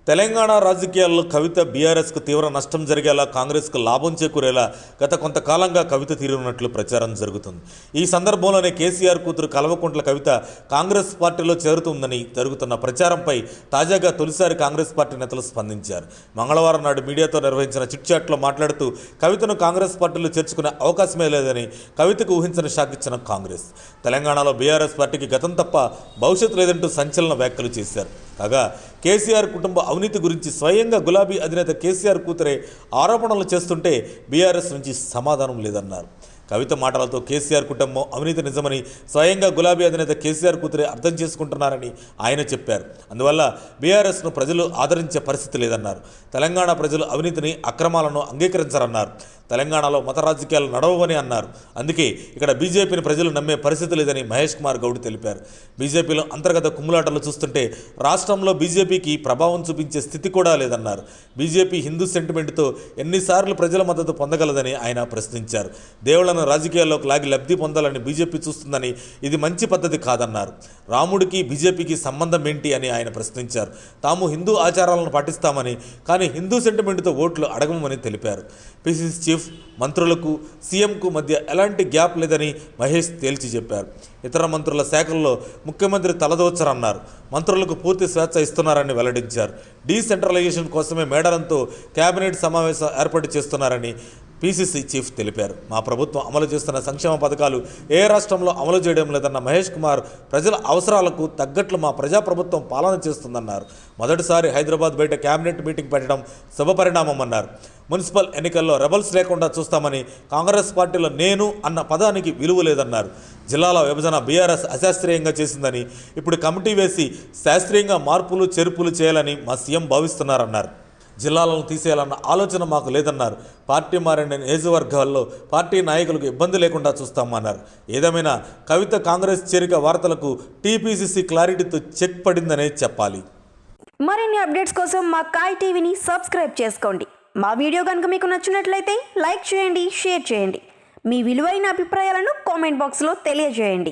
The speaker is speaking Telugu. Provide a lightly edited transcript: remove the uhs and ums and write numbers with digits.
తెలంగాణ రాజకీయాల్లో కవిత బీఆర్ఎస్కు తీవ్ర నష్టం జరిగేలా కాంగ్రెస్కు లాభం చేకూరేలా గత కొంతకాలంగా కవిత తీరున్నట్లు ప్రచారం జరుగుతుంది. ఈ సందర్భంలోనే కేసీఆర్ కూతురు కల్వకుంట్ల కవిత కాంగ్రెస్ పార్టీలో చేరుతుందని జరుగుతున్న ప్రచారంపై తాజాగా తొలిసారి కాంగ్రెస్ పార్టీ నేతలు స్పందించారు. మంగళవారం నాడు మీడియాతో నిర్వహించిన చిట్చాట్లో మాట్లాడుతూ కవితను కాంగ్రెస్ పార్టీలో చేర్చుకునే అవకాశమే లేదని కవితకు ఊహించని షాక్ ఇచ్చిన కాంగ్రెస్ తెలంగాణలో బీఆర్ఎస్ పార్టీకి గతం తప్ప భవిష్యత్తు లేదంటూ సంచలన వ్యాఖ్యలు చేశారు. కాగా కేసీఆర్ కుటుంబ అవినీతి గురించి స్వయంగా గులాబీ అధినేత కేసీఆర్ కూతురే ఆరోపణలు చేస్తుంటే బీఆర్ఎస్ నుంచి సమాధానం లేదన్నారు. కవిత మాటలతో కేసీఆర్ కుటుంబం అవినీతి నిజమని స్వయంగా గులాబీ అధినేత కేసీఆర్ కూతురే అర్థం చేసుకుంటున్నారని ఆయన చెప్పారు. అందువల్ల బీఆర్ఎస్ను ప్రజలు ఆదరించే పరిస్థితి లేదన్నారు. తెలంగాణ ప్రజలు అవినీతిని అక్రమాలను అంగీకరించరన్నారు. తెలంగాణలో మత రాజకీయాలు నడవవని అన్నారు. అందుకే ఇక్కడ బీజేపీని ప్రజలు నమ్మే పరిస్థితి లేదని మహేష్ కుమార్ గౌడ్ తెలిపారు. బీజేపీలో అంతర్గత కుమ్ములాటలు చూస్తుంటే రాష్ట్రంలో బీజేపీకి ప్రభావం చూపించే స్థితి కూడా లేదన్నారు. బీజేపీ హిందూ సెంటిమెంట్తో ఎన్నిసార్లు ప్రజల మద్దతు పొందగలదని ఆయన ప్రశ్నించారు. దేవుళ్లను రాజకీయాల్లోకి లాగి లబ్ధి పొందాలని బీజేపీ చూస్తుందని ఇది మంచి పద్ధతి కాదన్నారు. రాముడికి బీజేపీకి సంబంధం ఏంటి అని ఆయన ప్రశ్నించారు. తాము హిందూ ఆచారాలను పాటిస్తామని కానీ హిందూ సెంటిమెంట్తో ఓట్లు అడగమని తెలిపారు. పిసిసి చీఫ్ మంత్రులకు సీఎంకు మధ్య ఎలాంటి గ్యాప్ లేదని మహేష్ తేల్చి చెప్పారు. ఇతర మంత్రుల శాఖల్లో ముఖ్యమంత్రి తలదోచరన్నారు. మంత్రులకు పూర్తి స్వేచ్ఛ ఇస్తున్నారని వెల్లడించారు. డీసెంట్రలైజేషన్ కోసమే మేడలంతో కేబినెట్ సమావేశం ఏర్పాటు చేస్తున్నారని పిసిసి చీఫ్ తెలిపారు. మా ప్రభుత్వం అమలు చేస్తున్న సంక్షేమ పథకాలు ఏ రాష్ట్రంలో అమలు చేయడం లేదన్న మహేష్ కుమార్ ప్రజల అవసరాలకు తగ్గట్లు మా ప్రజాప్రభుత్వం పాలన చేస్తుందన్నారు. మొదటిసారి హైదరాబాద్ బయట కేబినెట్ మీటింగ్ పెట్టడం శుభపరిణామం అన్నారు. మున్సిపల్ ఎన్నికల్లో రెబల్స్ లేకుండా చూస్తామని కాంగ్రెస్ పార్టీలో నేను అన్న పదానికి విలువ లేదన్నారు. జిల్లాల విభజన బీఆర్ఎస్ అశాస్త్రీయంగా చేసిందని ఇప్పుడు కమిటీ వేసి శాస్త్రీయంగా మార్పులు చేర్పులు చేయాలని మా సీఎం భావిస్తున్నారన్నారు. జిల్లాలను తీసేయాలన్న ఆలోచన మాకు లేదన్నారు. పార్టీ మారిన నియోజకవర్గాల్లో పార్టీ నాయకులకు ఇబ్బంది లేకుండా చూస్తామన్నారు. ఏదేమైనా కవిత కాంగ్రెస్ చేరిక వార్తలకు టీపీసీసీ క్లారిటీతో చెక్ పడిందనే చెప్పాలి. మరిన్ని అప్డేట్స్ కోసం మా కాయ్ టీవీని సబ్స్క్రైబ్ చేసుకోండి. మా వీడియో కనుక మీకు నచ్చినట్లయితే లైక్ చేయండి, షేర్ చేయండి. మీ విలువైన అభిప్రాయాలను కామెంట్ బాక్స్లో తెలియజేయండి.